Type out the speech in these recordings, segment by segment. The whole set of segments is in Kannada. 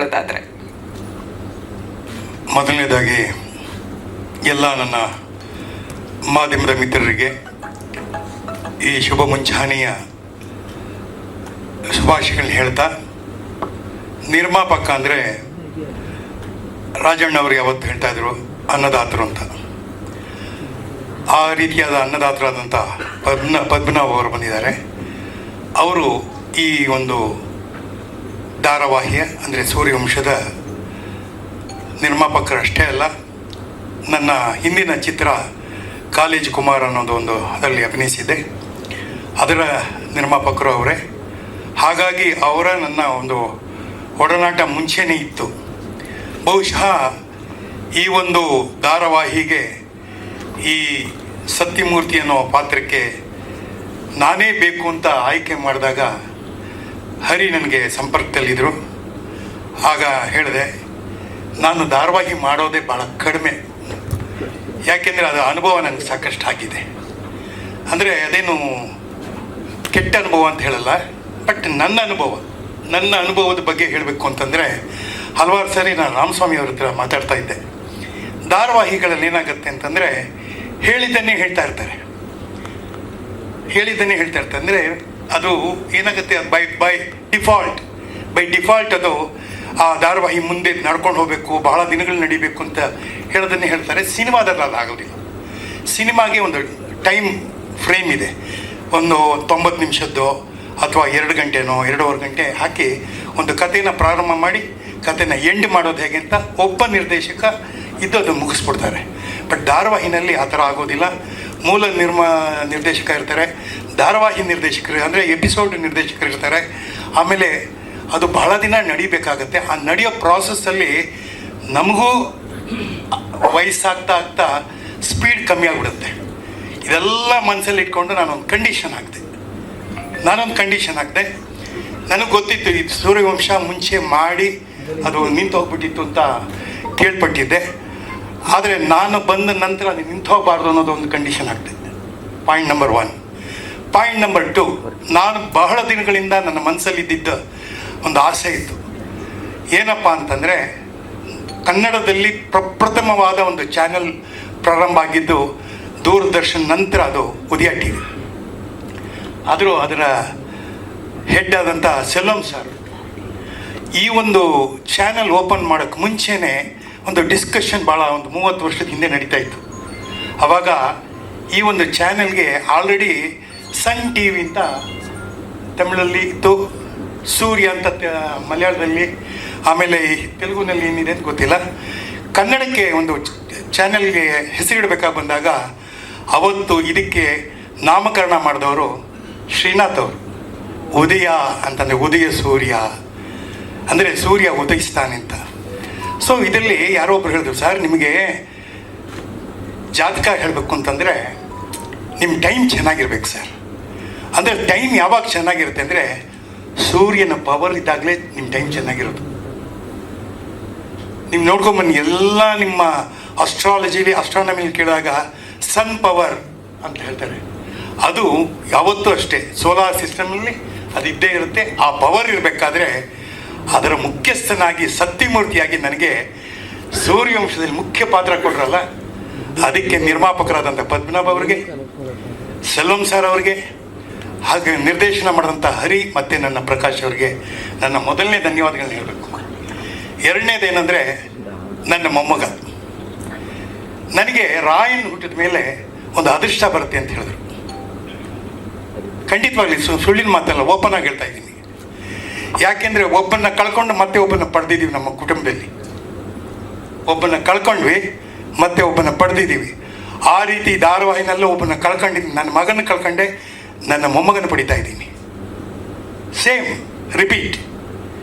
ತಗೊಳ್ಳೋದಾದ್ರೆ? ಮೊದಲನೇದಾಗಿ ಎಲ್ಲ ನನ್ನ ಮಾಧ್ಯಮದ ಮಿತ್ರರಿಗೆ ಈ ಶುಭ ಮುಂಜಾನೆಯ ಶುಭಾಶಯಗಳನ್ನ ಹೇಳ್ತಾ, ನಿರ್ಮಾಪಕ ಅಂದರೆ ರಾಜಣ್ಣವರು ಯಾವತ್ತು ಹೇಳ್ತಾ ಇದ್ರು ಅನ್ನದಾತರು ಅಂತ. ಆ ರೀತಿಯಾದ ಅನ್ನದಾತರಾದಂಥ ಪದ್ಮನಾಭ ಅವರು ಬಂದಿದ್ದಾರೆ. ಅವರು ಈ ಒಂದು ಧಾರಾವಾಹಿಯ ಅಂದರೆ ಸೂರ್ಯವಂಶದ ನಿರ್ಮಾಪಕರಷ್ಟೇ ಅಲ್ಲ, ನನ್ನ ಹಿಂದಿನ ಚಿತ್ರ ಕಾಲೇಜ್ ಕುಮಾರ್ ಅನ್ನೋದು ಒಂದು ಅದರಲ್ಲಿ ಅಭಿನಯಿಸಿದ್ದೆ, ಅದರ ನಿರ್ಮಾಪಕರು ಅವರೇ. ಹಾಗಾಗಿ ಅವರ ನನ್ನ ಒಂದು ಒಡನಾಟ ಮುಂಚೆನೇ ಇತ್ತು. ಬಹುಶಃ ಈ ಒಂದು ಧಾರಾವಾಹಿಗೆ ಈ ಸತ್ಯಮೂರ್ತಿ ಅನ್ನೋ ಪಾತ್ರಕ್ಕೆ ನಾನೇ ಬೇಕು ಅಂತ ಆಯ್ಕೆ ಮಾಡಿದಾಗ ಹರಿ ನನಗೆ ಸಂಪರ್ಕದಲ್ಲಿದ್ದರು. ಆಗ ಹೇಳಿದೆ, ನಾನು ಧಾರಾವಾಹಿ ಮಾಡೋದೇ ಭಾಳ ಕಡಿಮೆ, ಯಾಕೆಂದರೆ ಅದು ಅನುಭವ ನನಗೆ ಸಾಕಷ್ಟು ಆಗಿದೆ. ಅಂದರೆ ಅದೇನು ಕೆಟ್ಟ ಅನುಭವ ಅಂತ ಹೇಳಲ್ಲ, ಬಟ್ ನನ್ನ ಅನುಭವದ ಬಗ್ಗೆ ಹೇಳಬೇಕು ಅಂತಂದರೆ, ಹಲವಾರು ಸಾರಿ ನಾನು ರಾಮಸ್ವಾಮಿ ಅವ್ರ ಹತ್ರ ಮಾತಾಡ್ತಾ ಇದ್ದೆ. ಧಾರಾವಾಹಿಗಳಲ್ಲಿ ಏನಾಗುತ್ತೆ ಅಂತಂದರೆ ಹೇಳಿದ್ದನ್ನೇ ಹೇಳ್ತಾ ಇರ್ತಾರೆ ಅಂದರೆ ಅದು ಏನಾಗುತ್ತೆ, ಬೈ ಡಿಫಾಲ್ಟ್ ಅದು ಆ ಧಾರಾವಾಹಿ ಮುಂದೆ ನಡ್ಕೊಂಡು ಹೋಗಬೇಕು, ಬಹಳ ದಿನಗಳು ನಡಿಬೇಕು ಅಂತ ಹೇಳೋದನ್ನೇ ಹೇಳ್ತಾರೆ. ಸಿನಿಮಾದಲ್ಲಿ ಅದು ಆಗೋದಿಲ್ಲ. ಸಿನಿಮಾಗೆ ಒಂದು ಟೈಮ್ ಫ್ರೇಮ್ ಇದೆ, ಒಂದು 90 ನಿಮಿಷದ್ದು ಅಥವಾ 2 ಗಂಟೆನೋ 2.5 ಗಂಟೆ ಹಾಕಿ ಒಂದು ಕಥೆನ ಪ್ರಾರಂಭ ಮಾಡಿ ಕಥೆನ ಎಂಡ್ ಮಾಡೋದು ಹೇಗೆ ಅಂತ ಒಬ್ಬ ನಿರ್ದೇಶಕ ಇದ್ದು ಅದು ಮುಗಿಸ್ಬಿಡ್ತಾರೆ. ಬಟ್ ಧಾರಾವಾಹಿನಲ್ಲಿ ಆ ಥರ ಆಗೋದಿಲ್ಲ. ಮೂಲ ನಿರ್ದೇಶಕ ಇರ್ತಾರೆ, ಧಾರಾವಾಹಿ ನಿರ್ದೇಶಕರು ಅಂದರೆ ಎಪಿಸೋಡ್ ನಿರ್ದೇಶಕರು ಇರ್ತಾರೆ. ಆಮೇಲೆ ಅದು ಬಹಳ ದಿನ ನಡಿಬೇಕಾಗತ್ತೆ. ಆ ನಡೆಯೋ ಪ್ರಾಸೆಸ್ಸಲ್ಲಿ ನಮಗೂ ವಯಸ್ಸಾಗ್ತಾ ಸ್ಪೀಡ್ ಕಮ್ಮಿ ಆಗಿಬಿಡುತ್ತೆ. ಇದೆಲ್ಲ ಮನಸ್ಸಲ್ಲಿ ಇಟ್ಕೊಂಡು ನಾನೊಂದು ಕಂಡೀಷನ್ ಹಾಕಿದೆ. ನನಗೆ ಗೊತ್ತಿತ್ತು ಇದು ಸೂರ್ಯವಂಶ ಮುಂಚೆ ಮಾಡಿ ಅದು ನಿಂತು ಹೋಗ್ಬಿಟ್ಟಿತ್ತು ಅಂತ ಕೇಳ್ಪಟ್ಟಿದ್ದೆ. ಆದರೆ ನಾನು ಬಂದ ನಂತರ ಅದು ನಿಂತು ಹೋಗಬಾರ್ದು ಅನ್ನೋದು ಒಂದು ಕಂಡೀಷನ್ ಆಗ್ತಿದ್ದೆ. Point number 1. ಪಾಯಿಂಟ್ ನಂಬರ್ 2, ನಾನು ಬಹಳ ದಿನಗಳಿಂದ ನನ್ನ ಮನಸ್ಸಲ್ಲಿದ್ದ ಒಂದು ಆಸೆ ಇತ್ತು. ಏನಪ್ಪ ಅಂತಂದರೆ, ಕನ್ನಡದಲ್ಲಿ ಪ್ರಪ್ರಥಮವಾದ ಒಂದು ಚಾನೆಲ್ ಪ್ರಾರಂಭ ಆಗಿದ್ದು ದೂರದರ್ಶನ್ ನಂತರ ಅದು ಉದಯ ಟಿ ವಿ. ಆದರೂ ಅದರ ಹೆಡ್ ಆದಂಥ ಸೆಲ್ವಂ ಸರ್ ಈ ಒಂದು ಚಾನೆಲ್ ಓಪನ್ ಮಾಡೋಕ್ಕೆ ಮುಂಚೆನೇ ಒಂದು ಡಿಸ್ಕಷನ್ ಭಾಳ ಒಂದು 30 ವರ್ಷದ ಹಿಂದೆ ನಡೀತಾ ಇತ್ತು. ಆವಾಗ ಈ ಒಂದು ಚಾನೆಲ್ಗೆ ಆಲ್ರೆಡಿ ಸನ್ ಟಿ ವಿ ಅಂತ ತಮಿಳಲ್ಲಿ ಇತ್ತು, ಸೂರ್ಯ ಅಂತ ಮಲಯಾಳದಲ್ಲಿ, ಆಮೇಲೆ ತೆಲುಗುನಲ್ಲಿ ಏನಿದೆ ಅಂತ ಗೊತ್ತಿಲ್ಲ. ಕನ್ನಡಕ್ಕೆ ಒಂದು ಚಾನೆಲ್ಗೆ ಹೆಸರಿಡಬೇಕಾಗಿ ಬಂದಾಗ ಅವತ್ತು ಇದಕ್ಕೆ ನಾಮಕರಣ ಮಾಡಿದವರು ಶ್ರೀನಾಥ್ ಅವರು. ಉದಯ ಅಂತಂದರೆ ಉದಯ ಸೂರ್ಯ ಅಂದರೆ ಸೂರ್ಯ ಉದಯಿಸ್ತಾನೆ ಅಂತ. ಸೊ ಇದರಲ್ಲಿ ಯಾರೋ ಒಬ್ರು ಹೇಳಿದ್ರು, ಸರ್ ನಿಮಗೆ ಜಾತಕ ಹೇಳಬೇಕು ಅಂತಂದರೆ ನಿಮ್ಮ ಟೈಮ್ ಚೆನ್ನಾಗಿರ್ಬೇಕು ಸರ್. ಅಂದರೆ ಟೈಮ್ ಯಾವಾಗ ಚೆನ್ನಾಗಿರುತ್ತೆ ಅಂದರೆ ಸೂರ್ಯನ ಪವರ್ ಇದ್ದಾಗಲೇ ನಿಮ್ಮ ಟೈಮ್ ಚೆನ್ನಾಗಿರೋದು. ನೀವು ನೋಡ್ಕೊಂಬನ್ನಿ, ಎಲ್ಲ ನಿಮ್ಮ ಅಸ್ಟ್ರಾನಮಿಲಿ ಕೇಳಿದಾಗ ಸನ್ ಪವರ್ ಅಂತ ಹೇಳ್ತಾರೆ. ಅದು ಯಾವತ್ತೂ ಅಷ್ಟೇ ಸೋಲಾರ್ ಸಿಸ್ಟಮಲ್ಲಿ ಅದು ಇದ್ದೇ ಇರುತ್ತೆ. ಆ ಪವರ್ ಇರಬೇಕಾದ್ರೆ ಅದರ ಮುಖ್ಯಸ್ಥನಾಗಿ ಸತ್ಯಮೂರ್ತಿಯಾಗಿ ನನಗೆ ಸೂರ್ಯವಂಶದಲ್ಲಿ ಮುಖ್ಯ ಪಾತ್ರ ಕೊಡ್ರಲ್ಲ, ಅದಕ್ಕೆ ನಿರ್ಮಾಪಕರಾದಂಥ ಪದ್ಮನಾಭ ಅವರಿಗೆ, ಸೆಲ್ವಂ ಸರ್ ಅವರಿಗೆ, ಹಾಗೆ ನಿರ್ದೇಶನ ಮಾಡಿದಂಥ ಹರಿ ಮತ್ತು ನನ್ನ ಪ್ರಕಾಶ್ ಅವರಿಗೆ ನನ್ನ ಮೊದಲನೇ ಧನ್ಯವಾದಗಳನ್ನ ಹೇಳಬೇಕು. ಎರಡನೇದೇನೆಂದರೆ ನನ್ನ ಮೊಮ್ಮಗ. ನನಗೆ ರಾಯನ್ ಹುಟ್ಟಿದ ಮೇಲೆ ಒಂದು ಅದೃಷ್ಟ ಬರುತ್ತೆ ಅಂತ ಹೇಳಿದ್ರು. ಖಂಡಿತವಾಗ್ಲಿ ಸುಳ್ಳಿನ ಮಾತಲ್ಲ, ಓಪನ್ ಆಗಿ ಹೇಳ್ತಾ ಇದ್ದೀನಿ. ಯಾಕೆಂದರೆ ಒಬ್ಬನ್ನ ಕಳ್ಕೊಂಡು ಮತ್ತೆ ಒಬ್ಬನ ಪಡೆದಿದ್ದೀವಿ. ನಮ್ಮ ಕುಟುಂಬದಲ್ಲಿ ಒಬ್ಬನ ಕಳ್ಕೊಂಡ್ವಿ, ಮತ್ತೆ ಒಬ್ಬನ ಪಡೆದಿದ್ದೀವಿ. ಆ ರೀತಿ ಧಾರಾವಾಹಿನಲ್ಲೂ ಒಬ್ಬನ ಕಳ್ಕೊಂಡಿದ್ದೀನಿ. ನನ್ನ ಮಗನ ಕಳ್ಕೊಂಡೆ, ನನ್ನ ಮೊಮ್ಮಗನ ಪಡಿತಾ ಇದ್ದೀನಿ. Same repeat.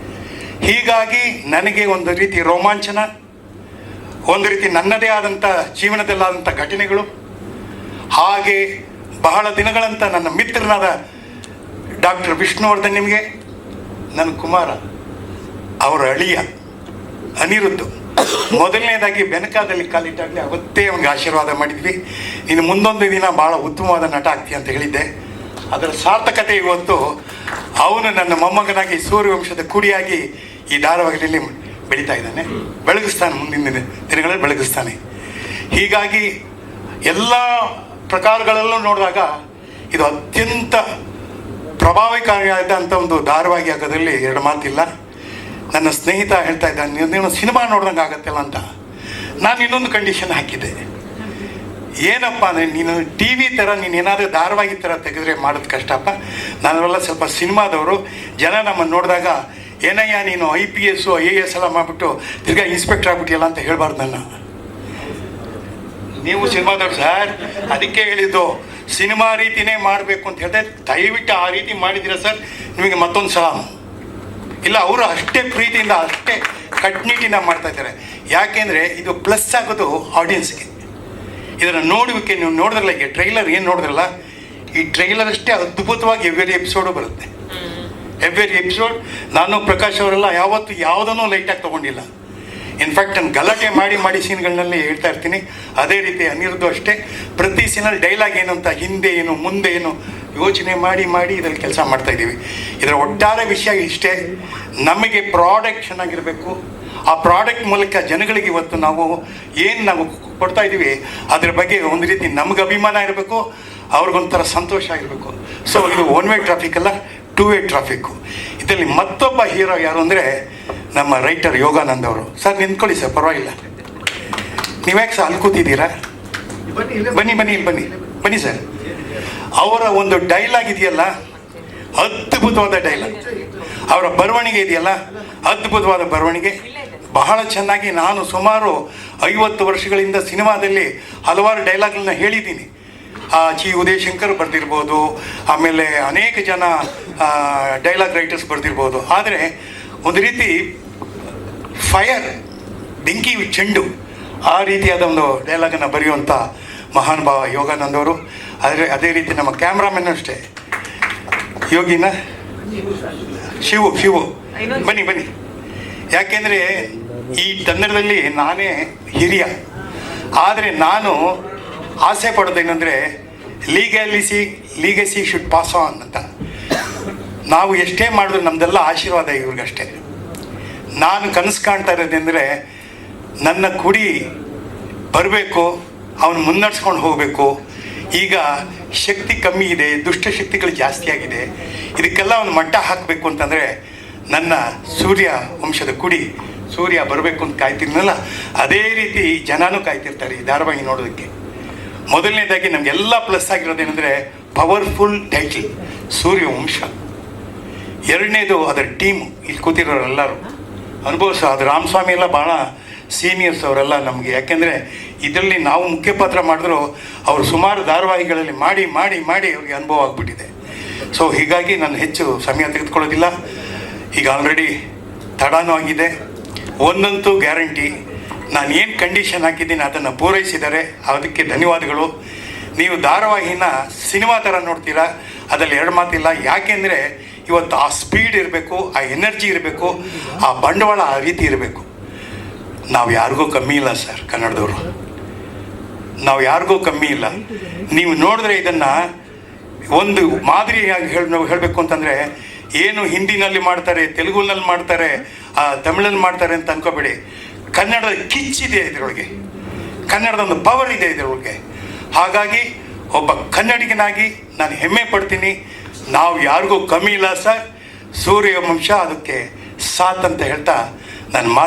ಹೀಗಾಗಿ ನನಗೆ ಒಂದು ರೀತಿ ರೋಮಾಂಚನ, ಒಂದು ರೀತಿ ನನ್ನದೇ ಆದಂಥ ಜೀವನದಲ್ಲಾದಂಥ ಘಟನೆಗಳು, ಹಾಗೆ ಬಹಳ ದಿನಗಳಂತ ನನ್ನ ಮಿತ್ರನಾದ ಡಾಕ್ಟರ್ ವಿಷ್ಣುವರ್ಧನ್, ನಿಮಗೆ ನನ್ನ ಕುಮಾರ ಅವರ ಅಳಿಯ ಅನಿರುದ್ಧು, ಮೊದಲನೇದಾಗಿ ಬೆನಕಾದಲ್ಲಿ ಕಾಲಿಟ್ಟಾಗಲಿ ಅವತ್ತೇ ಅವನಿಗೆ ಆಶೀರ್ವಾದ ಮಾಡಿದ್ವಿ. ಇನ್ನು ಮುಂದೊಂದು ದಿನ ಭಾಳ ಉತ್ತಮವಾದ ನಟ ಆಗ್ತೀಯ ಅಂತ ಹೇಳಿದ್ದೆ. ಅದರ ಸಾರ್ಥಕತೆ ಇವತ್ತು ಅವನು ನನ್ನ ಮೊಮ್ಮಗನಾಗಿ ಸೂರ್ಯವಂಶದ ಕುಡಿಯಾಗಿ ಈ ಧಾರಾವಾಹಿಯಲ್ಲಿ ಬೆಳೀತಾ ಇದ್ದಾನೆ, ಬೆಳಗಿಸ್ತಾನೆ, ಮುಂದಿನ ದಿನಗಳಲ್ಲಿ ಬೆಳಗಿಸ್ತಾನೆ. ಹೀಗಾಗಿ ಎಲ್ಲ ಪ್ರಕಾರಗಳಲ್ಲೂ ನೋಡಿದಾಗ ಇದು ಅತ್ಯಂತ ಪ್ರಭಾವಕಾರಿಯಾದಂಥ ಒಂದು ಧಾರಾವಾಹಿ ಆಗೋದ್ರಲ್ಲಿ ಎರಡು ಮಾತಿಲ್ಲ. ನನ್ನ ಸ್ನೇಹಿತ ಹೇಳ್ತಾ ಇದ್ದಾನೆ, ನೀನು ಸಿನಿಮಾ ನೋಡ್ದಂಗೆ ಆಗತ್ತಲ್ಲ ಅಂತ. ನಾನು ಇನ್ನೊಂದು ಕಂಡೀಷನ್ ಹಾಕಿದ್ದೆ, ಏನಪ್ಪ ಅಂದರೆ ನೀನು ಟಿ ವಿ ಥರ ನೀನು ಏನಾದರೂ ಧಾರಾವಾಹಿ ಥರ ತೆಗೆದ್ರೆ ಮಾಡೋದು ಕಷ್ಟಪ್ಪ. ನಾವೆಲ್ಲ ಸ್ವಲ್ಪ ಸಿನಿಮಾದವರು, ಜನ ನಮ್ಮನ್ನು ನೋಡಿದಾಗ ಏನಯ್ಯ ನೀನು IPS IAS ಎಲ್ಲ ಮಾಡಿಬಿಟ್ಟು ತಿರ್ಗಾ ಇನ್ಸ್ಪೆಕ್ಟರ್ ಆಗ್ಬಿಟ್ಟಿಯಲ್ಲ ಅಂತ ಹೇಳ್ಬಾರ್ದು ನನ್ನ. ನೀವು ಸಿನಿಮಾದವ್ರು ಸರ್, ಅದಕ್ಕೆ ಹೇಳಿದ್ದು ಸಿನಿಮಾ ರೀತಿಯೇ ಮಾಡಬೇಕು ಅಂತ ಹೇಳಿದೆ. ದಯವಿಟ್ಟು ಆ ರೀತಿ ಮಾಡಿದ್ದೀರ ಸರ್, ನಿಮಗೆ ಮತ್ತೊಂದು ಸಲ ಇಲ್ಲ. ಅವರು ಅಷ್ಟೇ ಪ್ರೀತಿಯಿಂದ ಅಷ್ಟೇ ಕಟ್ನಿಟ್ಟಿಂದ ಮಾಡ್ತಾ ಇದ್ದಾರೆ. ಯಾಕೆಂದರೆ ಇದು ಪ್ಲಸ್ ಆಗೋದು ಆಡಿಯನ್ಸ್ಗೆ. ಇದನ್ನು ನೋಡುವಿಕೆ ನೀವು ನೋಡಿದ್ರಲ್ಲ, ಈಗ ಟ್ರೈಲರ್ ಏನು ನೋಡಿದ್ರಲ್ಲ, ಈ ಟ್ರೈಲರ್ ಅಷ್ಟೇ ಅದ್ಭುತವಾಗಿ ಎವ್ರಿ ಎಪಿಸೋಡು ಬರುತ್ತೆ. ಎವ್ರಿ ಎಪಿಸೋಡ್ ನಾನು ಪ್ರಕಾಶ್ ಅವರೆಲ್ಲ ಯಾವತ್ತೂ ಯಾವುದನ್ನೂ ಲೈಟಾಗಿ ತೊಗೊಂಡಿಲ್ಲ. ಇನ್ಫ್ಯಾಕ್ಟ್ ನಾನು ಗಲಾಟೆ ಮಾಡಿ ಸೀನ್ಗಳನ್ನಲ್ಲಿ ಹೇಳ್ತಾ ಇರ್ತೀನಿ. ಅದೇ ರೀತಿ ಅನಿರುದ್ಧು ಅಷ್ಟೇ, ಪ್ರತಿ ಸೀನಲ್ಲಿ ಡೈಲಾಗ್ ಏನು ಅಂತ ಹಿಂದೆ ಏನು ಮುಂದೆ ಏನು ಯೋಚನೆ ಮಾಡಿ ಇದರಲ್ಲಿ ಕೆಲಸ ಮಾಡ್ತಾ ಇದ್ದೀವಿ. ಇದರ ಒಟ್ಟಾರೆ ವಿಷಯ ಇಷ್ಟೇ, ನಮಗೆ ಪ್ರಾಡಕ್ಟ್ ಚೆನ್ನಾಗಿರಬೇಕು. ಆ ಪ್ರಾಡಕ್ಟ್ ಮೂಲಕ ಜನಗಳಿಗೆ ಇವತ್ತು ನಾವು ಕೊಡ್ತಾ ಇದ್ದೀವಿ ಅದ್ರ ಬಗ್ಗೆ ಒಂದು ರೀತಿ ನಮ್ಗೆ ಅಭಿಮಾನ ಇರಬೇಕು, ಅವ್ರಿಗೊಂಥರ ಸಂತೋಷ ಇರಬೇಕು. ಸೊ ಇದು 1 ವೇ ಟ್ರಾಫಿಕ್ ಅಲ್ಲ, 2 ವೇ ಟ್ರಾಫಿಕ್ಕು. ಇದರಲ್ಲಿ ಮತ್ತೊಬ್ಬ ಹೀರೋ ಯಾರು ಅಂದರೆ ನಮ್ಮ ರೈಟರ್ ಯೋಗಾನಂದ್ ಅವರು. ಸರ್ ನಿಂತ್ಕೊಳ್ಳಿ ಸರ್, ಪರವಾಗಿಲ್ಲ. ನೀವ್ಯಾಕೆ ಸರ್ ಅಲ್ಲಿ ಕೂತಿದ್ದೀರಾ? ಬನ್ನಿ ಸರ್. ಅವರ ಒಂದು ಡೈಲಾಗ್ ಇದೆಯಲ್ಲ, ಅದ್ಭುತವಾದ ಡೈಲಾಗ್. ಅವರ ಬರವಣಿಗೆ ಇದೆಯಲ್ಲ, ಅದ್ಭುತವಾದ ಬರವಣಿಗೆ. ಬಹಳ ಚೆನ್ನಾಗಿ ನಾನು ಸುಮಾರು 50 ವರ್ಷಗಳಿಂದ ಸಿನಿಮಾದಲ್ಲಿ ಹಲವಾರು ಡೈಲಾಗ್ಗಳನ್ನ ಹೇಳಿದ್ದೀನಿ. ಚಿ ಉದಯಶಂಕರ್ ಬರೆದಿರ್ಬೋದು, ಆಮೇಲೆ ಅನೇಕ ಜನ ಡೈಲಾಗ್ ರೈಟರ್ಸ್ ಬರೆದಿರ್ಬೋದು. ಆದರೆ ಒಂದು ರೀತಿ ಫೈರ್, ಬೆಂಕಿ ಚೆಂಡು, ಆ ರೀತಿಯಾದ ಒಂದು ಡೈಲಾಗನ್ನು ಬರೆಯುವಂಥ ಮಹಾನ್ ಭಾವ ಯೋಗಾನಂದ್ ಅವರು. ಅದೇ ರೀತಿ ನಮ್ಮ ಕ್ಯಾಮ್ರಾಮನ್ ಅಷ್ಟೇ, ಯೋಗಿನ ಶಿವು ಬನ್ನಿ. ಯಾಕೆಂದರೆ ಈ ತಂಡದಲ್ಲಿ ನಾನೇ ಹಿರಿಯ. ಆದರೆ ನಾನು ಆಸೆ ಪಡೋದೇನೆಂದರೆ ಲೀಗಸಿ ಶುಡ್ ಪಾಸ್ ಆನ್ ಅಂತ. ನಾವು ಎಷ್ಟೇ ಮಾಡಿದ್ರು ನಮ್ಮದೆಲ್ಲ ಆಶೀರ್ವಾದ ಇವ್ರಿಗಷ್ಟೇ. ನಾನು ಕನಸು ಕಾಣ್ತಾ ಇರೋದೆಂದರೆ ನನ್ನ ಕುಡಿ ಬರಬೇಕು, ಅವನು ಮುನ್ನಡೆಸ್ಕೊಂಡು ಹೋಗಬೇಕು. ಈಗ ಶಕ್ತಿ ಕಮ್ಮಿ ಇದೆ, ದುಷ್ಟಶಕ್ತಿಗಳು ಜಾಸ್ತಿ ಆಗಿದೆ. ಇದಕ್ಕೆಲ್ಲ ಒಂದು ಮಟ್ಟ ಹಾಕಬೇಕು ಅಂತಂದರೆ ನನ್ನ ಸೂರ್ಯ ವಂಶದ ಕುಡಿ ಸೂರ್ಯ ಬರಬೇಕು ಅಂತ ಕಾಯ್ತಿರ್ನಲ್ಲ, ಅದೇ ರೀತಿ ಜನನೂ ಕಾಯ್ತಿರ್ತಾರೆ ಈ ಧಾರಾವಾಹಿ ನೋಡೋದಕ್ಕೆ. ಮೊದಲನೇದಾಗಿ ನಮಗೆಲ್ಲ ಪ್ಲಸ್ ಆಗಿರೋದೇನೆಂದರೆ ಪವರ್ಫುಲ್ ಟೈಟಲ್ ಸೂರ್ಯ ವಂಶ. ಎರಡನೇದು ಅದರ ಟೀಮು, ಇಲ್ಲಿ ಕೂತಿರೋರೆಲ್ಲರೂ ಅನುಭವಿಸೋ. ಅದು ರಾಮಸ್ವಾಮಿ ಎಲ್ಲ ಭಾಳ ಸೀನಿಯರ್ಸ್ ಅವರೆಲ್ಲ ನಮಗೆ. ಯಾಕೆಂದರೆ ಇದರಲ್ಲಿ ನಾವು ಮುಖ್ಯ ಪಾತ್ರ ಮಾಡಿದ್ರು ಅವರು ಸುಮಾರು ಧಾರಾವಾಹಿಗಳಲ್ಲಿ ಮಾಡಿ ಅವ್ರಿಗೆ ಅನುಭವ ಆಗಿಬಿಟ್ಟಿದೆ. ಸೊ ಹೀಗಾಗಿ ನಾನು ಹೆಚ್ಚು ಸಮಯ ತೆಗೆದುಕೊಳ್ಳೋದಿಲ್ಲ. ಈಗ ಆಲ್ರೆಡಿ ತಡಾನೂ ಆಗಿದೆ. ಒಂದಂತೂ ಗ್ಯಾರಂಟಿ, ನಾನು ಏನು ಕಂಡೀಷನ್ ಹಾಕಿದ್ದೀನಿ ಅದನ್ನು ಪೂರೈಸಿದ್ದಾರೆ, ಅದಕ್ಕೆ ಧನ್ಯವಾದಗಳು. ನೀವು ಧಾರಾವಾಹಿನ ಸಿನಿಮಾ ಥರ ನೋಡ್ತೀರಾ, ಅದರಲ್ಲಿ ಎರಡು ಮಾತಿಲ್ಲ. ಯಾಕೆಂದರೆ ಇವತ್ತು ಆ ಸ್ಪೀಡ್ ಇರಬೇಕು, ಆ ಎನರ್ಜಿ ಇರಬೇಕು, ಆ ಬಂಡವಾಳ ಆ ರೀತಿ ಇರಬೇಕು. ನಾವು ಯಾರಿಗೂ ಕಮ್ಮಿ ಇಲ್ಲ ಸರ್, ಕನ್ನಡದವರು ನಾವು ಯಾರಿಗೂ ಕಮ್ಮಿ ಇಲ್ಲ. ನೀವು ನೋಡಿದ್ರೆ ಇದನ್ನು ಒಂದು ಮಾದರಿಯಾಗಿ ಹೇಳಬೇಕು ಅಂತಂದರೆ, ಏನು ಹಿಂದಿನಲ್ಲಿ ಮಾಡ್ತಾರೆ, ತೆಲುಗುನಲ್ಲಿ ಮಾಡ್ತಾರೆ, ತಮಿಳಲ್ಲಿ ಮಾಡ್ತಾರೆ ಅಂತ ಅನ್ಕೋಬೇಡಿ. ಕನ್ನಡದ ಕಿಚ್ಚಿದೆ ಇದರೊಳಗೆ, ಕನ್ನಡದ ಒಂದು ಪವರ್ ಇದೆ ಇದರೊಳಗೆ. ಹಾಗಾಗಿ ಒಬ್ಬ ಕನ್ನಡಿಗನಾಗಿ ನಾನು ಹೆಮ್ಮೆ ಪಡ್ತೀನಿ. ನಾವು ಯಾರಿಗೂ ಕಮ್ಮಿ ಇಲ್ಲ ಸರ್. ಸೂರ್ಯ ವಂಶ ಅದಕ್ಕೆ ಸಾಥ್ ಅಂತ ಹೇಳ್ತಾ ನನ್ನ ಮಾತು